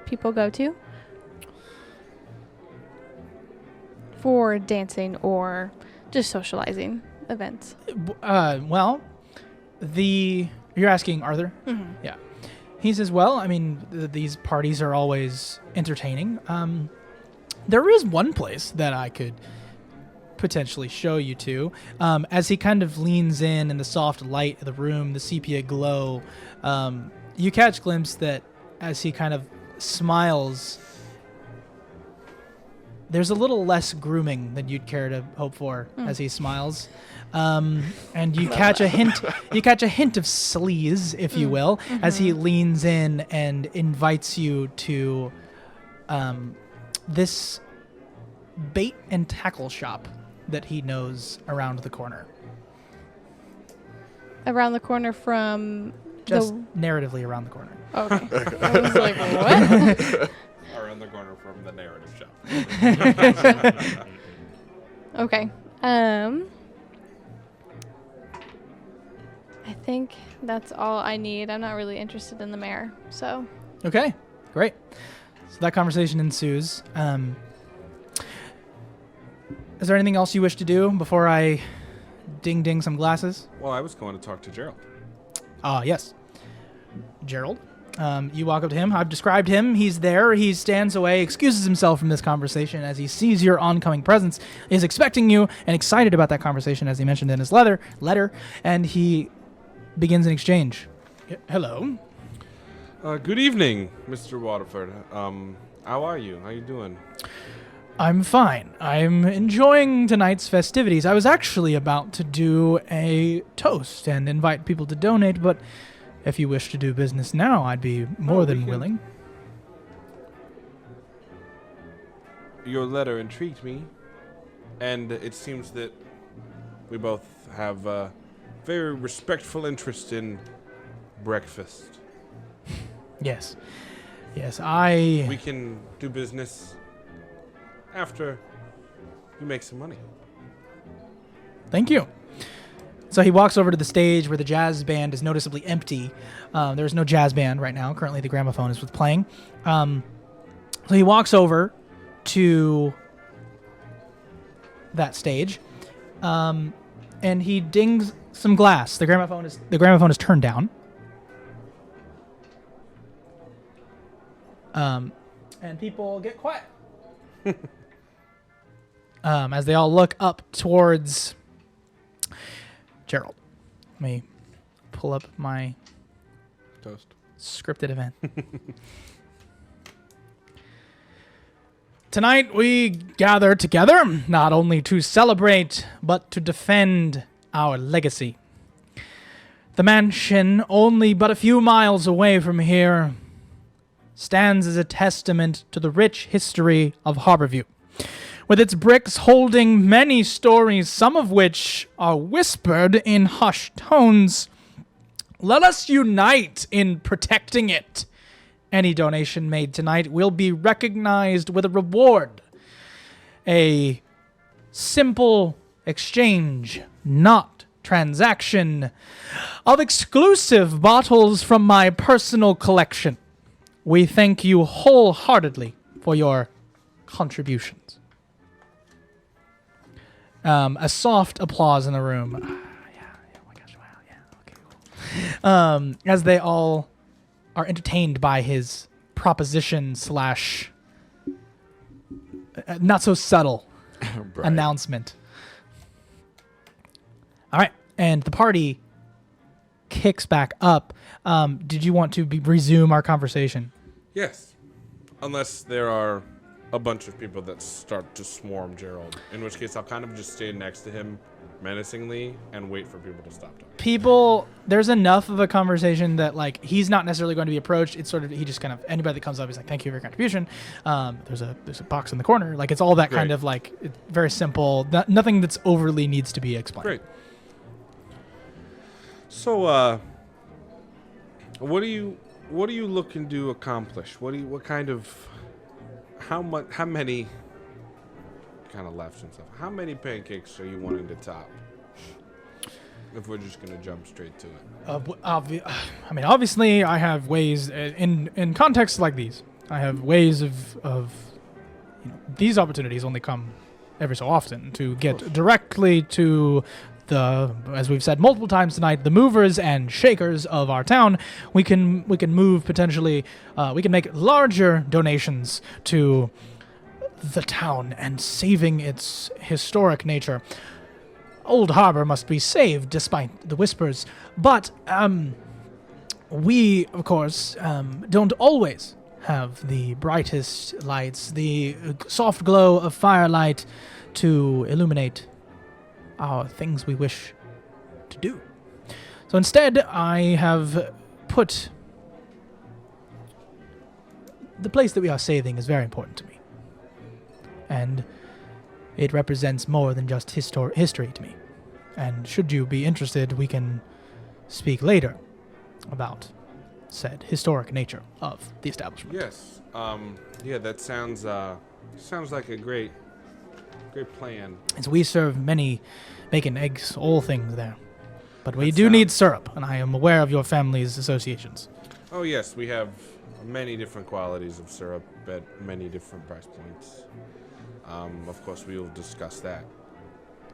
people go to for dancing or just socializing events? Well, you're asking Arthur? Mm-hmm. Yeah. He says, well, I mean, these parties are always entertaining. There is one place that I could potentially show you to. As he kind of leans in the soft light of the room, the sepia glow, you catch a glimpse that as he kind of smiles, there's a little less grooming than you'd care to hope for as he smiles. And you catch a hint of sleaze, if you will, as he leans in and invites you to this bait and tackle shop that he knows around the corner. Around the corner from Just narratively around the corner. Okay. I was like, what? Around the corner from the narrative shop. Okay. I think that's all I need. I'm not really interested in the mayor, so. Okay, great. So that conversation ensues. Is there anything else you wish to do before I ding some glasses? Well, I was going to talk to Gerald. Yes. Gerald. You walk up to him. I've described him. He's there. He stands away, excuses himself from this conversation as he sees your oncoming presence, is expecting you and excited about that conversation, as he mentioned in his letter, and he begins an exchange. Hello. Good evening, Mr. Waterford. How are you? How you doing? I'm fine. I'm enjoying tonight's festivities. I was actually about to do a toast and invite people to donate, but if you wish to do business now, I'd be more than willing. Your letter intrigued me, and it seems that we both have very respectful interest in breakfast. Yes. Yes, I... We can do business after you make some money. Thank you. So he walks over to the stage where the jazz band is noticeably empty. There's no jazz band right now. Currently, the gramophone is playing. So he walks over to that stage, and he dings some glass. The gramophone is turned down. And people get quiet as they all look up towards Gerald. Let me pull up my Toast. scripted event. Tonight we gather together not only to celebrate, but to defend our legacy. The mansion, only but a few miles away from here, stands as a testament to the rich history of Harborview, with its bricks holding many stories, some of which are whispered in hushed tones. Let us unite in protecting it. Any donation made tonight will be recognized with a reward. A simple exchange, not transaction, of exclusive bottles from my personal collection. We thank you wholeheartedly for your contributions. A soft applause in the room. Oh my gosh, wow, yeah, okay, cool. As they all are entertained by his proposition slash not so subtle Right. announcement. All right, and the party kicks back up. Did you want to resume our conversation? Yes. Unless there are a bunch of people that start to swarm Gerald, in which case I'll kind of just stay next to him menacingly and wait for people to stop talking. There's enough of a conversation that like he's not necessarily going to be approached. It's sort of he just kind of anybody that comes up, he's like, "Thank you for your contribution." There's a box in the corner. Like it's all that kind Great. of like it's very simple. Nothing that's overly needs to be explained. Great. So, what are you looking to accomplish? How many kind of left and stuff? How many pancakes are you wanting to top? If we're just gonna jump straight to it. Obviously, I have ways in contexts like these. I have ways of these opportunities only come every so often to get directly to the, as we've said multiple times tonight, the movers and shakers of our town. We can move potentially. We can make larger donations to the town and saving its historic nature. Old Harbor must be saved despite the whispers, but we, of course, don't always have the brightest lights, the soft glow of firelight to illuminate our things we wish to do. So instead, I have put the place that we are saving is very important to me. And it represents more than just history to me. And should you be interested, we can speak later about said historic nature of the establishment. Yes. Yeah, that sounds like a great plan. As we serve many bacon, eggs, all things there. But we That do need sounds- syrup, and I am aware of your family's associations. Oh yes, we have many different qualities of syrup at many different price points. Of course, we will discuss that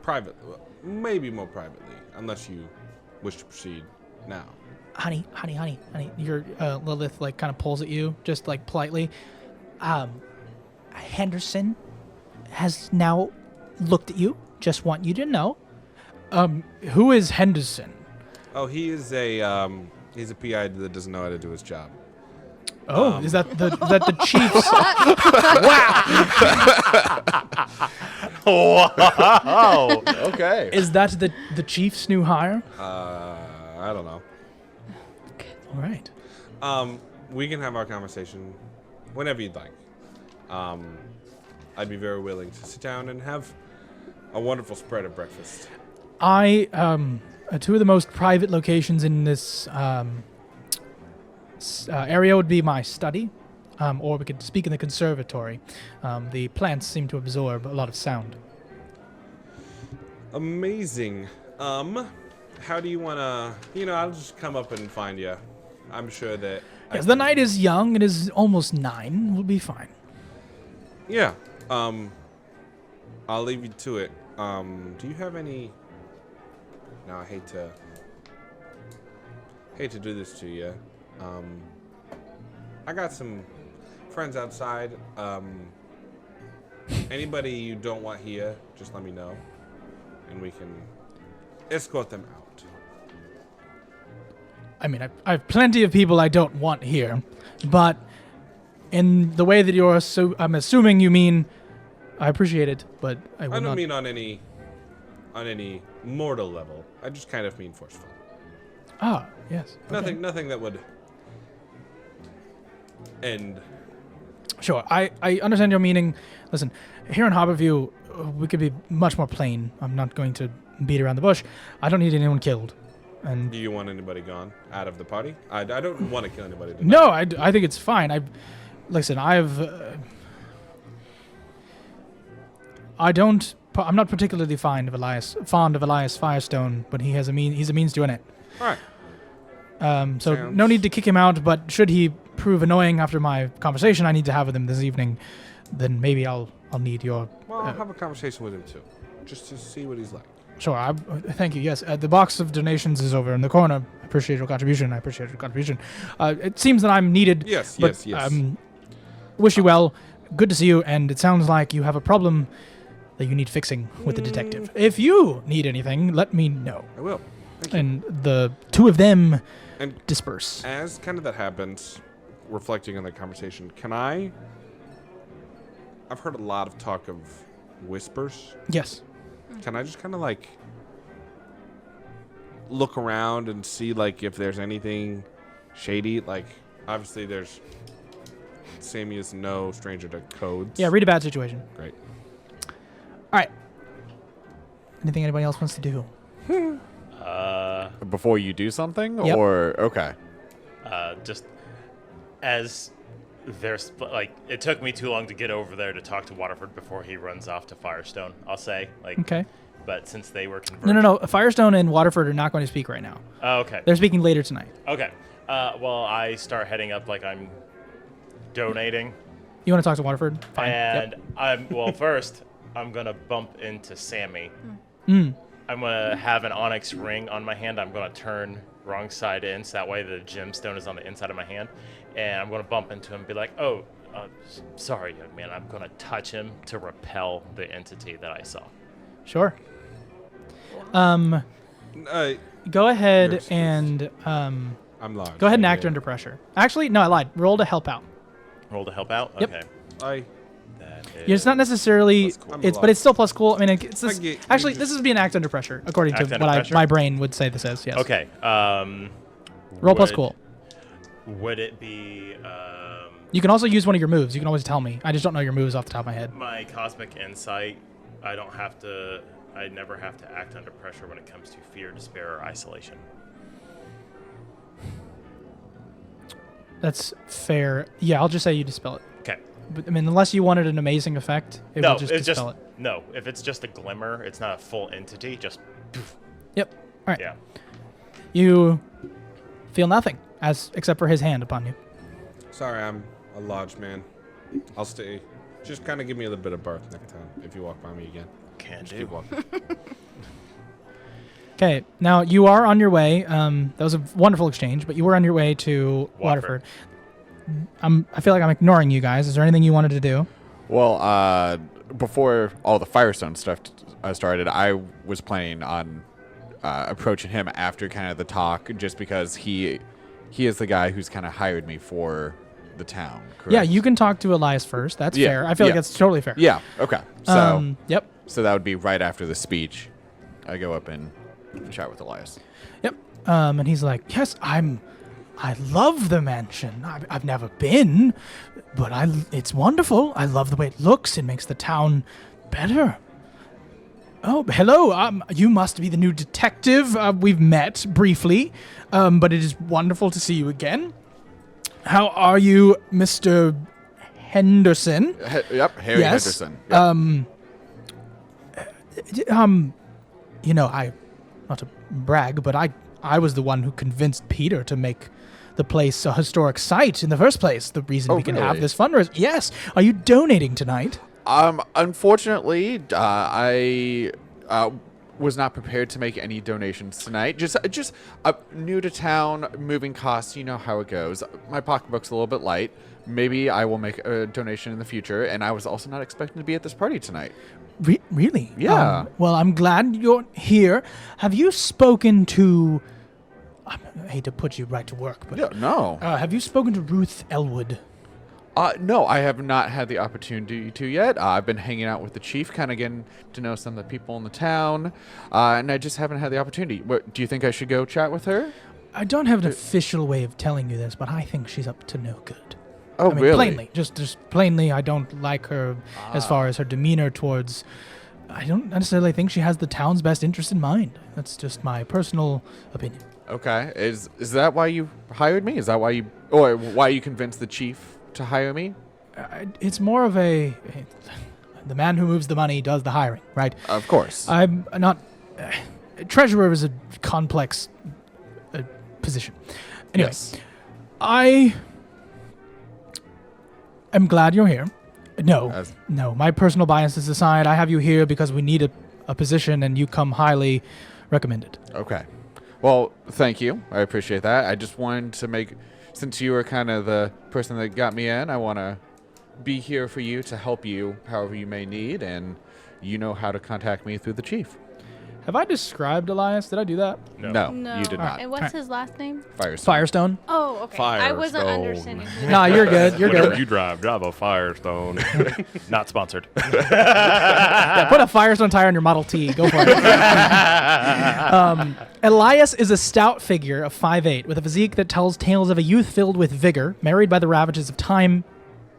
privately, maybe more privately, unless you wish to proceed now. Honey. Your Lilith like kind of pulls at you, just like politely. Henderson has now looked at you. Just want you to know. Who is Henderson? Oh, he's a PI that doesn't know how to do his job. Oh, is that the Chiefs? Wow. Okay. Is that the Chiefs' new hire? I don't know. All right. We can have our conversation whenever you'd like. I'd be very willing to sit down and have a wonderful spread of breakfast. Two of the most private locations in this area would be my study, or we could speak in the conservatory. The plants seem to absorb a lot of sound. Amazing. How do you wanna? I'll just come up and find you. I'm sure that. Yes, the night is young. It is almost 9. We'll be fine. Yeah. I'll leave you to it. Do you have any? No, I hate to do this to you. I got some friends outside. Anybody you don't want here, just let me know, and we can escort them out. I mean, I have plenty of people I don't want here, but in the way that you're I'm assuming you mean, I appreciate it, but I will I don't not. mean on any mortal level. I just kind of mean forceful. Ah, yes. Okay. Nothing that would end. Sure, I understand your meaning. Listen, here in Harborview, we could be much more plain. I'm not going to beat around the bush. I don't need anyone killed. And Do you want anybody gone out of the party? I don't want to kill anybody tonight. no, I think it's fine. I'm not particularly fond of Elias Firestone, but he's a means to an end. All right. So Sounds- no need to kick him out, but should he prove annoying after my conversation I need to have with him this evening, then maybe I'll need your. Well, I'll have a conversation with him too, just to see what he's like. Sure. Thank you. Yes, the box of donations is over in the corner. I appreciate your contribution. It seems that I'm needed. Yes, but, yes. Wish you well. Good to see you. And it sounds like you have a problem that you need fixing with the detective. If you need anything, let me know. I will. Thank you. And the two of them And disperse. as kind of that happens, reflecting on the conversation, I've heard a lot of talk of whispers. Yes. Can I just kind of like look around and see like if there's anything shady? Like obviously there's Sammy is no stranger to codes. Yeah, read a bad situation. Great. All right. Anything anybody else wants to do? Before you do something, Yep. or okay. Just as there's like, it took me too long to get over there to talk to Waterford before he runs off to Firestone. I'll say Okay. But since they were converged. No. Firestone and Waterford are not going to speak right now. Oh, okay. They're speaking later tonight. Okay. Well, I start heading up like I'm donating. You want to talk to Waterford? Fine. And first I'm gonna bump into Sammy. Mm. I'm gonna have an onyx ring on my hand. I'm gonna turn wrong side in, so that way the gemstone is on the inside of my hand. And I'm gonna bump into him and be like, "Oh, sorry, young man." I'm gonna touch him to repel the entity that I saw. Sure. Go ahead Yours, and I'm large. go ahead and I act get it. under pressure. Actually, no, I lied. Roll to help out. Roll to help out. Yep. Okay. That Yeah, it's not necessarily. Plus cool. But it's still plus cool. I mean, it's this, I get- you actually just- this is being act under pressure, according Act to under what pressure? my brain would say this is. Yes. Okay. Roll plus cool. Would it be You can also use one of your moves. You can always tell me. I just don't know your moves off the top of my head. my cosmic insight? I never have to act under pressure when it comes to fear, despair, or isolation. That's fair. Yeah, I'll just say you dispel it. Okay. But I mean, unless you wanted an amazing effect, it No, will just it's just dispel it. no. If it's just a glimmer, it's not a full entity. Just poof. Yep. All right. Yeah. You feel nothing, except for his hand upon you. Sorry, I'm a large man. I'll stay. Just kind of give me a little bit of bark next time if you walk by me again. Can Just do. keep walking. Okay, now you are on your way. That was a wonderful exchange, but you were on your way to Waterford. I feel like I'm ignoring you guys. Is there anything you wanted to do? Well, before all the Firestone stuff started, I was planning on approaching him after kind of the talk, just because he is the guy who's kind of hired me for the town. Correct? Yeah, you can talk to Elias first. That's Yeah, fair. I feel like yeah. that's totally fair. Yeah. Okay. So Yep. so that would be right after the speech. I go up and chat with Elias. Yep. And he's like, yes, I love the mansion. I've never been, but it's wonderful. I love the way it looks. It makes the town better. Oh, hello. You must be the new detective. We've met briefly, but it is wonderful to see you again. How are you, Mr. Henderson? Yep, Harry Yes. Henderson. Yep. I, not to brag, but I was the one who convinced Peter to make the place a historic site in the first place. The reason we can have really? this fundraiser. Yes. Are you donating tonight? Unfortunately, I was not prepared to make any donations tonight. Just new to town, moving costs. You know how it goes. My pocketbook's a little bit light. Maybe I will make a donation in the future. And I was also not expecting to be at this party tonight. Really? Yeah. Well, I'm glad you're here. Have you spoken to... I hate to put you right to work, but... Yeah, no. have you spoken to Ruth Elwood? No, I have not had the opportunity to yet. I've been hanging out with the chief, kind of getting to know some of the people in the town, and I just haven't had the opportunity. Do you think I should go chat with her? I don't have an official way of telling you this, but I think she's up to no good. Oh, I mean, really? Plainly, just plainly, I don't like her as far as her demeanor towards... I don't necessarily think she has the town's best interest in mind. That's just my personal opinion. Okay. Is that why you hired me? Is that why you convinced the chief to hire me? It's more of the man who moves the money does the hiring, right? Of course. I'm not... treasurer is a complex position. Anyway, Yes. I am glad you're here. No, my personal biases aside, I have you here because we need a position and you come highly recommended. Okay. Well, thank you. I appreciate that. I just wanted to since you were kind of the person that got me in, I want to be here for you to help you however you may need, and you know how to contact me through the chief. Have I described Elias? Did I do that? No, No. you did not. And what's his last name? Firestone. Firestone? Oh, okay. I wasn't Firestone. understanding. Who No, you're good. You're Whatever good. you drive a Firestone. Not sponsored. Yeah, put a Firestone tire on your Model T. Go for it. Elias is a stout figure of 5'8", with a physique that tells tales of a youth filled with vigor, married by the ravages of time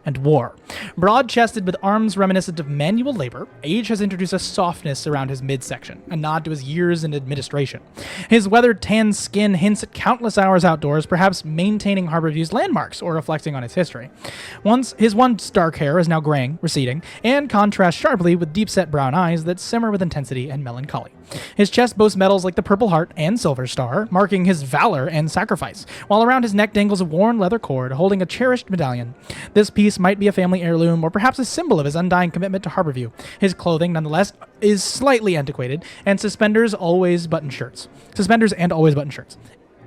and war. Broad-chested with arms reminiscent of manual labor, age has introduced a softness around his midsection, a nod to his years in administration. His weathered tan skin hints at countless hours outdoors, perhaps maintaining Harborview's landmarks or reflecting on its history. His once dark hair is now graying, receding, and contrasts sharply with deep-set brown eyes that simmer with intensity and melancholy. His chest boasts medals like the Purple Heart and Silver Star, marking his valor and sacrifice, while around his neck dangles a worn leather cord holding a cherished medallion. This piece might be a family heirloom or perhaps a symbol of his undying commitment to Harborview. His clothing, nonetheless, is slightly antiquated, and suspenders and always button shirts.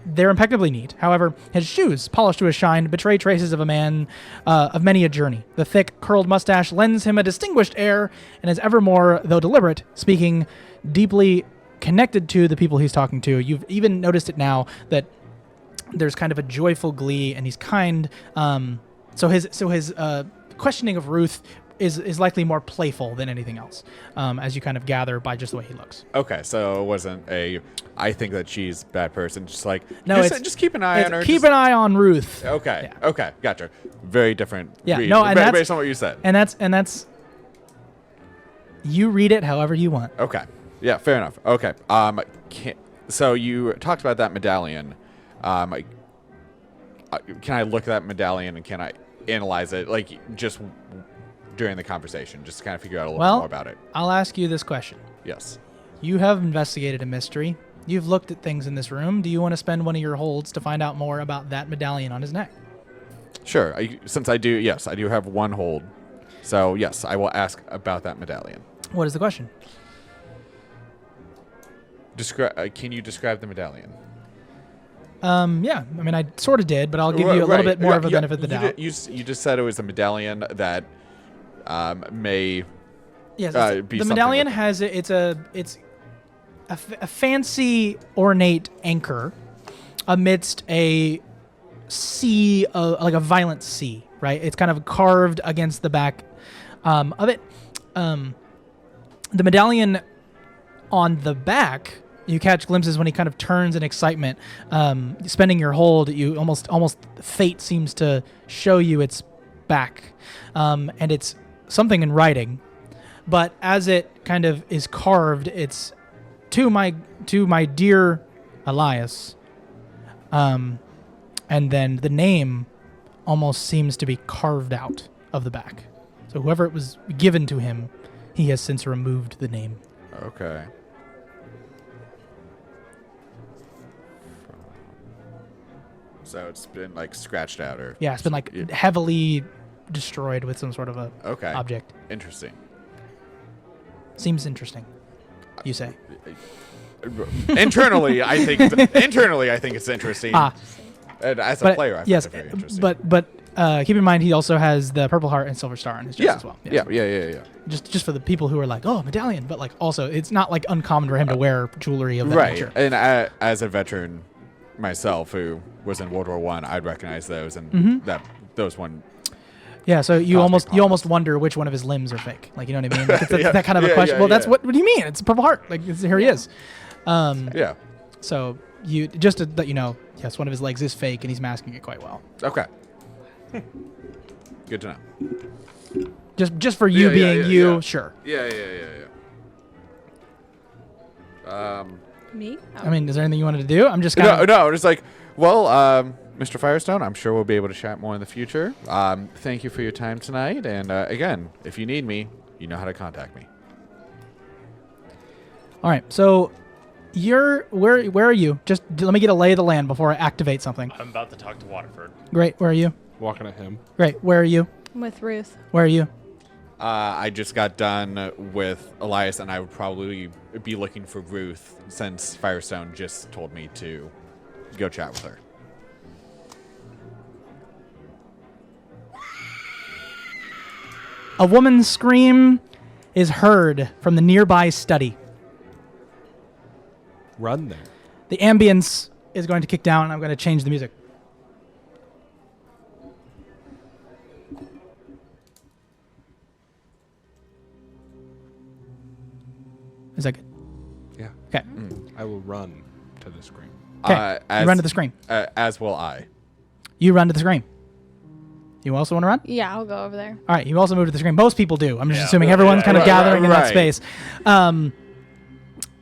They're impeccably neat. However, his shoes, polished to a shine, betray traces of a man of many a journey. The thick, curled mustache lends him a distinguished air, and is evermore, though deliberate, speaking deeply connected to the people he's talking to. You've even noticed it now that there's kind of a joyful glee, and he's kind. So his questioning of Ruth is likely more playful than anything else, as you kind of gather by just the way he looks. Okay, so it wasn't I think that she's a bad person. Just like, No, just keep an eye on her. Keep an eye on Ruth. Okay, Yeah. okay, gotcha. Very different. Yeah, read, no, and that's- based on what you said. And that's you read it however you want. Okay, yeah, fair enough. Okay, so you talked about that medallion. Can I look at that medallion and can I analyze it, like just during the conversation, just to kind of figure out a little more about it? I'll ask you this question. Yes. You have investigated a mystery. You've looked at things in this room. Do you want to spend one of your holds to find out more about that medallion on his neck? Sure. Since I do have one hold. So, yes, I will ask about that medallion. What is the question? Can you describe the medallion? Yeah. I mean, I sort of did, but I'll give you a little bit more of a benefit of the doubt. You just said it was a medallion that may Yes. be The something medallion with- has it's a fancy, ornate anchor amidst a sea, like a violent sea, right? It's kind of carved against the back of it. The medallion on the back, you catch glimpses when he kind of turns in excitement. Spending your hold, you almost fate seems to show you its back, and it's something in writing. but as it kind of is carved, it's to my dear Elias. And then the name almost seems to be carved out of the back. So whoever it was given to him, he has since removed the name. Okay. So it's been like scratched out, or Yeah, it's been like heavily destroyed with some sort of a okay, object. Interesting. Seems interesting, you say. Internally, I think it's interesting. And as a player, I find it very interesting. But keep in mind he also has the Purple Heart and Silver Star on his chest as well. Yeah. Just for the people who are like, oh, medallion, but like also it's not like uncommon for him to wear jewelry of that Right. nature. And as a veteran myself who was in World War I, I'd recognize those, and those one. Yeah, so you Cosmic almost wonder which one of his limbs are fake. Like, you know what I mean? Like, it's that kind of a Yeah, question. yeah, Well, that's yeah. what do you mean? It's a Purple Heart. Like, here he is. Yeah. So you just to let you know, yes, one of his legs is fake, and he's masking it quite well. Okay. Good to know. Just for you being you, yeah. sure. Yeah. Me? I mean, is there anything you wanted to do? I'm just kind of No, just like, well, Mr. Firestone, I'm sure we'll be able to chat more in the future. Thank you for your time tonight, and again, if you need me, you know how to contact me. All right. So where are you? Just let me get a lay of the land before I activate something. I'm about to talk to Waterford. Great. Where are you? Walking at him. Great. Where are you? I'm with Ruth. Where are you? I just got done with Elias, and I would probably be looking for Ruth, since Firestone just told me to go chat with her. A woman's scream is heard from the nearby study. Run then. The ambience is going to kick down, and I'm going to change the music. Is that good? Yeah. Okay. I will run to the screen. Okay. You run to the screen. As will I. You run to the screen. You also want to run? Yeah, I'll go over there. All right. You also move to the screen. Most people do. I'm just Yeah. assuming everyone's kind of Right, gathering in that right. space.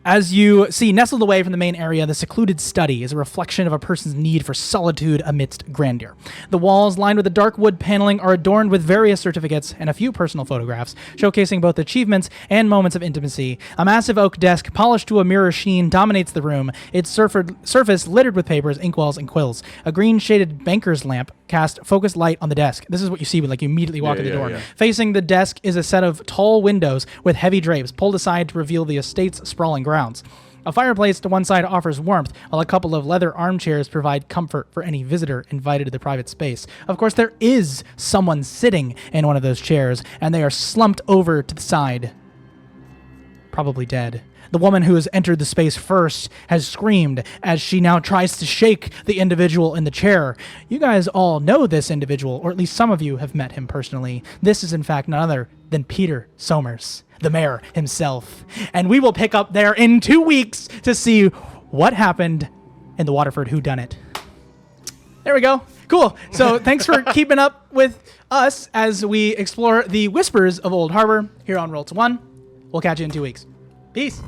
As you see, nestled away from the main area, the secluded study is a reflection of a person's need for solitude amidst grandeur. The walls, lined with the dark wood paneling, are adorned with various certificates and a few personal photographs, showcasing both achievements and moments of intimacy. A massive oak desk, polished to a mirror sheen, dominates the room, its surface littered with papers, inkwells, and quills. A green-shaded banker's lamp casts focused light on the desk. This is what you see when you immediately walk in the door. Yeah. Facing the desk is a set of tall windows with heavy drapes pulled aside to reveal the estate's sprawling grounds. A fireplace to one side offers warmth, while a couple of leather armchairs provide comfort for any visitor invited to the private space. Of course, there is someone sitting in one of those chairs, and they are slumped over to the side, probably dead. The woman who has entered the space first has screamed as she now tries to shake the individual in the chair. You guys all know this individual, or at least some of you have met him personally. This is in fact none other than Peter Somers, the mayor himself. And we will pick up there in 2 weeks to see what happened in the Waterford whodunit. There we go. Cool. So thanks for keeping up with us as we explore the whispers of Old Harbor here on Roll to One. We'll catch you in 2 weeks. Peace.